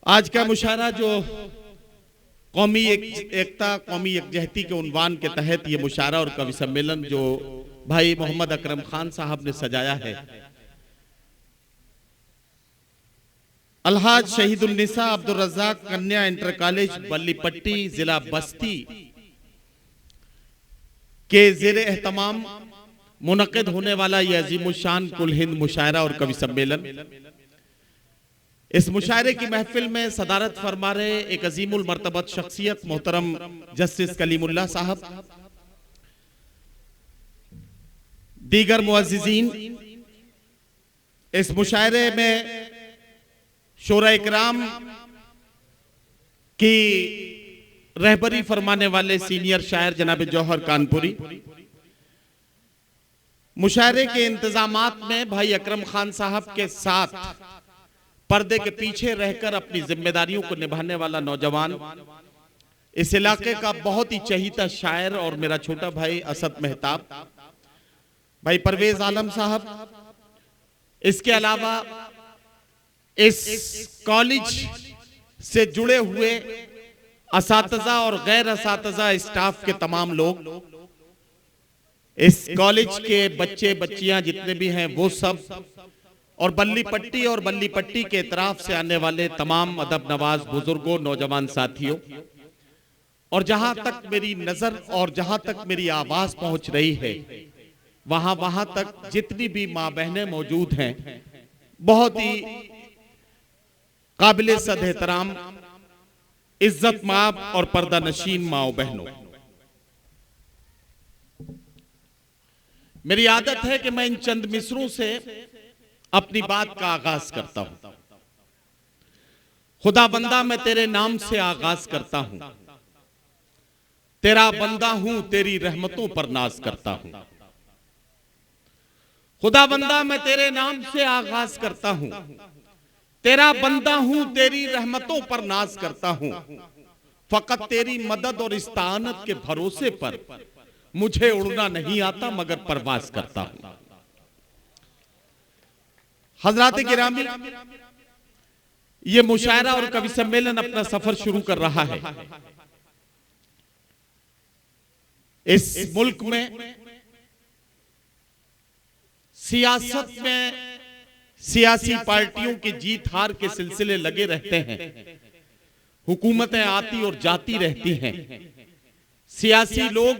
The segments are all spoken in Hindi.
आज का मुशायरा जो कौमी एकता कौमी यकजहती के उन्वान के तहत ये मुशायरा और कवि सम्मेलन जो भाई मोहम्मद अकरम खान साहब ने सजाया है, अलहाज शहीदुन्निसा अब्दुल रज़ाक कन्या इंटर कॉलेज बल्लीपट्टी जिला बस्ती के ज़ेरे एहतमाम मुनक़िद होने वाला यह अज़ीमुश्शान कुल हिंद मुशायरा और कवि सम्मेलन, इस मुशायरे की महफिल में सदारत फरमा रहे एक अजीमुल मर्तबत शख्सियत मोहतरम जस्टिस कलीमुल्लाह साहब, दीगर मुअज़्ज़िज़ीन, इस मुशायरे में शोरा इकराम की रहबरी फरमाने वाले सीनियर शायर जनाब जौहर कानपुरी, मुशायरे के इंतजामात में भाई अकरम खान साहब के साथ पर्दे के पीछे रहकर अपनी जिम्मेदारियों को निभाने वाला नौजवान, इस इलाके का बहुत ही चहीता शायर और मेरा छोटा भाई असद मेहताब, भाई परवेज आलम साहब, इसके अलावा इस कॉलेज से जुड़े हुए असातिज़ा और गैर असातिज़ा स्टाफ के तमाम लोग, इस कॉलेज के बच्चे बच्चियां जितने भी हैं वो सब, और बल्लीपट्टी और बल्लीपट्टी के इतराफ से आने वाले तमाम अदब नवाज बुजुर्गों, नौजवान साथियों, और जहां तक मेरी नजर और जहां तक मेरी आवाज पहुंच रही है वहां तक जितनी भी माँ बहनें मौजूद हैं, बहुत ही काबिले सद एहतराम इज्जत माब और पर्दा नशीन माओ बहनों, मेरी आदत है कि मैं इन चंद मिसरों से अपनी बात का आगाज करता हूं। खुदा बंदा मैं तेरे नाम से आगाज करता हूं, तेरा बंदा हूं तेरी रहमतों पर नाज करता हूं। खुदा बंदा मैं तेरे नाम से आगाज करता हूं, तेरा बंदा हूं तेरी रहमतों पर नाज करता हूं। फकत तेरी मदद और इस्तानत के भरोसे पर मुझे उड़ना नहीं आता मगर परवाज करता हूं। हजरात गिरामी, ये मुशायरा और कवि सम्मेलन अपना सफर शुरू कर रहा है। इस मुल्क में सियासत में सियासी पार्टियों की जीत हार के सिलसिले लगे रहते हैं, हुकूमतें आती और जाती रहती हैं, सियासी लोग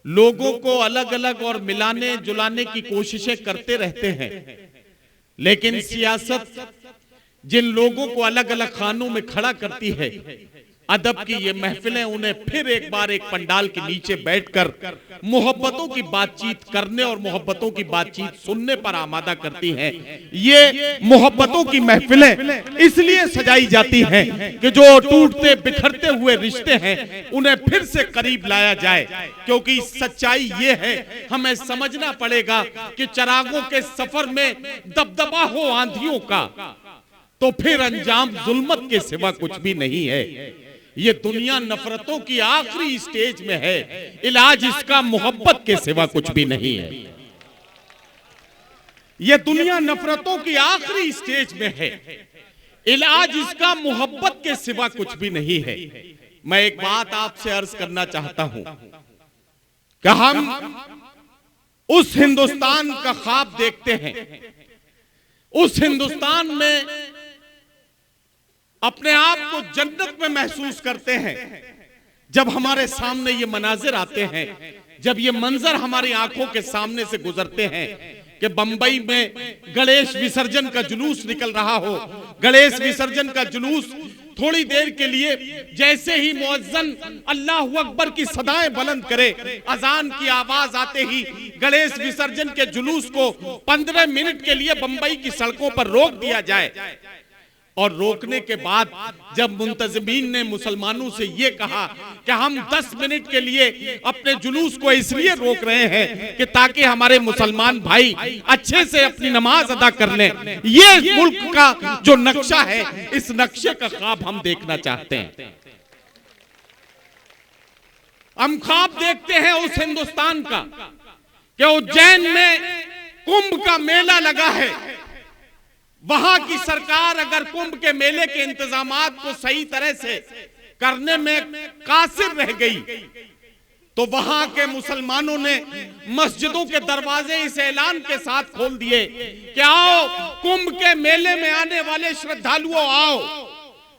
लोगों को अलग अलग और मिलाने जुलाने की कोशिशें करते रहते हैं, लेकिन सियासत जिन लोगों को अलग अलग खानों में खड़ा करती है, अदब की ये महफिलें उन्हें फिर एक बार एक पंडाल के नीचे बैठकर मोहब्बतों की बातचीत करने और मोहब्बतों की बातचीत सुनने पर आमादा करती हैं। ये मोहब्बतों की महफिलें इसलिए सजाई जाती हैं कि जो टूटते बिखरते हुए रिश्ते हैं उन्हें फिर से करीब लाया जाए, क्योंकि सच्चाई ये है, हमें समझना पड़ेगा कि चिरागों के सफर में दबदबा हो आंधियों का तो फिर अंजाम जुल्मत के सिवा कुछ भी नहीं है। ये दुनिया नफरतों की आखिरी स्टेज में है, इलाज इसका मोहब्बत के सिवा कुछ भी नहीं है। ये दुनिया नफरतों की आखिरी स्टेज में है, इलाज इसका मोहब्बत के सिवा कुछ भी नहीं है। मैं एक बात आपसे अर्ज करना चाहता हूं कि हम उस हिंदुस्तान का ख्वाब देखते हैं, उस हिंदुस्तान में अपने आप को जन्नत में महसूस करते हैं। जब हमारे सामने ये मनाजिर आते हैं, जब ये मंजर हमारी आंखों के सामने से गुजरते हैं कि बंबई में गणेश विसर्जन का जुलूस निकल रहा हो, गणेश विसर्जन का जुलूस थोड़ी देर के लिए जैसे ही मुअज्जिन अल्लाहु अकबर की सदाएं बुलंद करे, अजान की आवाज आते ही गणेश विसर्जन के जुलूस को 15 मिनट के लिए बंबई की सड़कों पर रोक दिया जाए, और रोकने के बाद जब मुंतजिमीन ने मुसलमानों से ये कहा कि हम 10 मिनट के लिए अपने जुलूस को इसलिए रोक रहे हैं कि ताकि हमारे मुसलमान भाई अच्छे से अपनी नमाज अदा कर लें, ये मुल्क का जो नक्शा है, इस नक्शे का ख्वाब हम देखना चाहते हैं। हम ख्वाब देखते हैं उस हिंदुस्तान का कि उज्जैन में कुंभ का मेला लगा है, वहां की सरकार अगर कुंभ के मेले के इंतजामात को सही तरह से करने में कासिर रह गई तो वहां के मुसलमानों ने मस्जिदों के दरवाजे इस ऐलान के साथ खोल दिए कि आओ कुंभ के मेले में आने वाले श्रद्धालुओं, आओ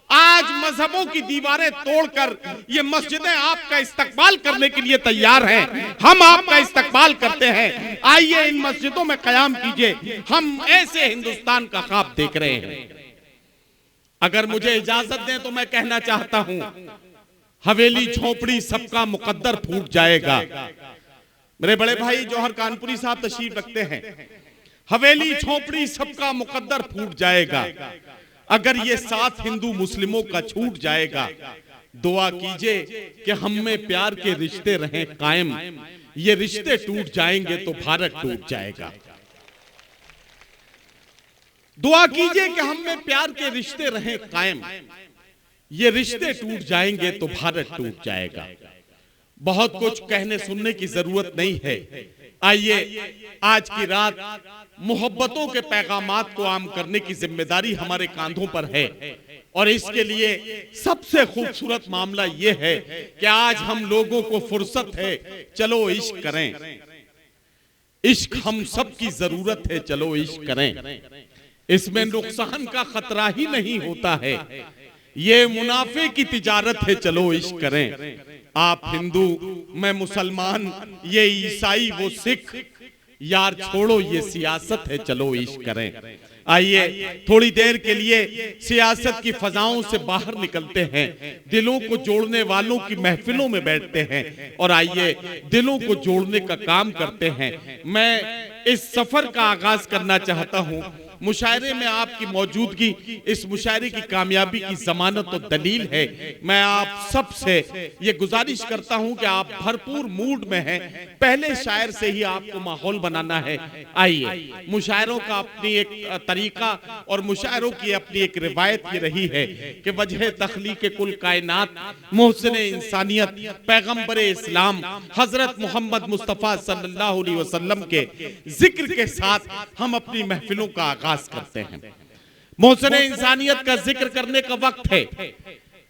आज मजहबों की दीवारें तोड़कर ये मस्जिदें आपका इस्तकबाल करने के लिए तैयार हैं, हम आपका इस्तकबाल करते हैं, आइए इन मस्जिदों में कयाम कीजिए, हम ऐसे हिंदुस्तान का ख्वाब देख रहे हैं। अगर मुझे इजाजत दें तो मैं कहना चाहता हूं, हवेली झोपड़ी सबका मुकद्दर फूट जाएगा। मेरे बड़े भाई जौहर कानपुरी साहब तशरीफ रखते हैं, हवेली झोपड़ी सबका मुकद्दर फूट जाएगा अगर ये साथ हिंदू मुस्लिमों का छूट जाएगा। दुआ कीजिए कि हम में प्यार के रिश्ते रहें कायम, ये रिश्ते टूट जाएंगे तो भारत टूट जाएगा। दुआ कीजिए कि हम में प्यार के रिश्ते रहें कायम, ये रिश्ते टूट जाएंगे तो भारत टूट जाएगा। बहुत कुछ कहने सुनने की जरूरत नहीं है। आइए आज की रात मोहब्बतों के पैगामात को आम करने की जिम्मेदारी हमारे कांधों पर है और इसके लिए सबसे खूबसूरत मामला यह है कि आज हम लोगों को फुर्सत है, चलो इश्क करें। इश्क हम सब की जरूरत है, चलो इश्क करें। इसमें नुकसान का खतरा ही नहीं होता है, ये मुनाफे की तिजारत है, चलो इश्क करें। आप हिंदू, मैं मुसलमान, ये ईसाई वो सिख, यार छोड़ो ये सियासत है, चलो इश्क करें। आइए थोड़ी देर के लिए सियासत की फजाओं से बाहर निकलते हैं, दिलों को जोड़ने वालों की महफिलों में बैठते हैं और आइए दिलों को जोड़ने का काम करते हैं। मैं इस सफर का आगाज करना चाहता हूं। मुशायरे में आपकी मौजूदगी इस मुशायरे की कामयाबी की जमानत और दलील है। मैं आप सब से ये गुजारिश करता हूं कि आप भरपूर मूड में हैं, पहले शायर से ही आपको माहौल बनाना है। आइए, मुशायरों का अपनी एक तरीका और मुशायरों की अपनी एक रिवायत ये रही है कि वजह तख्लीक कुल कायनात, मोहसिन इंसानियत, पैगंबर इस्लाम हजरत मोहम्मद मुस्तफ़ा सल्लल्लाहु अलैहि वसल्लम के जिक्र के साथ हम अपनी महफिलों का आगाज करते हैं। मोहसिन इंसानियत का जिक्र करने का वक्त है,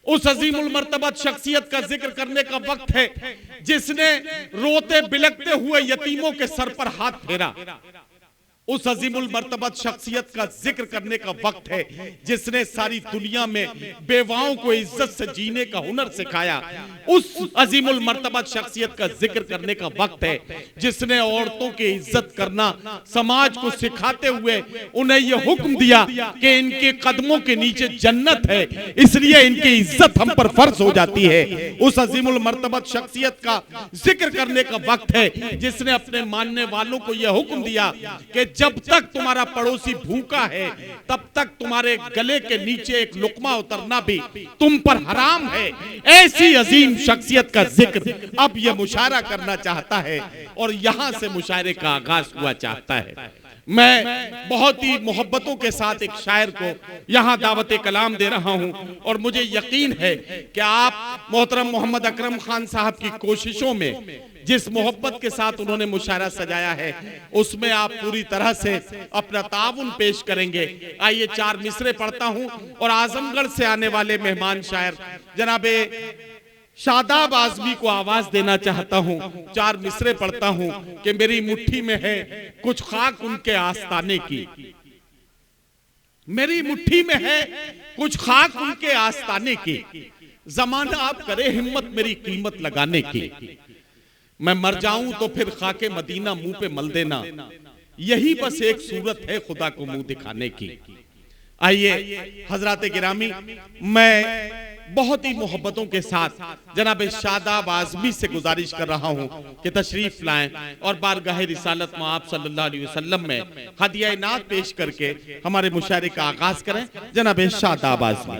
उस अजीमुल मर्तबत शख्सियत का जिक्र करने का वक्त है जिसने रोते बिलखते हुए यतीमों के सर पर हाथ फेरा। उस अजीमुल मर्तबत शख्सियत का जिक्र करने का वक्त है जिसने सारी दुनिया में बेवाओं को इज्जत से जीने का हुनर सिखाया। उस अजीमुल मर्तबत शख्सियत का जिक्र करने का वक्त है जिसने औरतों की इज्जत करना समाज को सिखाते हुए उन्हें यह हुक्म दिया कि इनके कदमों के नीचे जन्नत है, इसलिए इनकी इज्जत हम पर फर्ज हो जाती है। उस अजीमुल मर्तबत शख्सियत का जिक्र करने का वक्त है जिसने अपने मानने वालों को यह हुक्म दिया कि जब तक तुम्हारा पड़ोसी भूखा है तब तक तुम्हारे गले के नीचे एक लुकमा उतरना भी तुम पर हराम है। ऐसी अजीम शख्सियत का जिक्र अब यह मुशायरा करना चाहता है और यहां से मुशायरे का आगाज हुआ चाहता है। मैं बहुत ही मोहब्बतों के साथ एक शायर को यहां दावत कलाम दे रहा हूं और मुझे यकीन है कि आप मोहतरम मोहम्मद अकरम खान साहब की कोशिशों में जिस मोहब्बत के साथ उन्होंने मुशायरा सजाया है उसमें आप पूरी तरह से अपना ताउन पेश करेंगे। आइए 4 मिसरे पढ़ता हूं और आजमगढ़ से आने वाले मेहमान शायर जनाबे शादाब आजमी को आवाज देना चाहता हूं। 4 मिसरे पढ़ता हूं कि मेरी मुट्ठी में है कुछ खाक उनके आस्ताने की, मेरी मुट्ठी में है कुछ खाक उनके आस्ताने की, जमाना आप करे हिम्मत मेरी कीमत लगाने की, मैं मर जाऊं तो फिर खाके मदीना मुंह पे मल देना, यही बस एक सूरत है खुदा को मुंह दिखाने की। आइए हजरात गिरामी, मैं बहुत ही मोहब्बतों के साथ जनाब शादाब आजमी से गुजारिश कर रहा हूं कि तशरीफ लाएं और बारगाह रिसालत में आप सल्लल्लाहु अलैहि वसल्लम में हदिया नात पेश करके हमारे मुशायरे का आगाज करें। जनाब शादाब आजमी।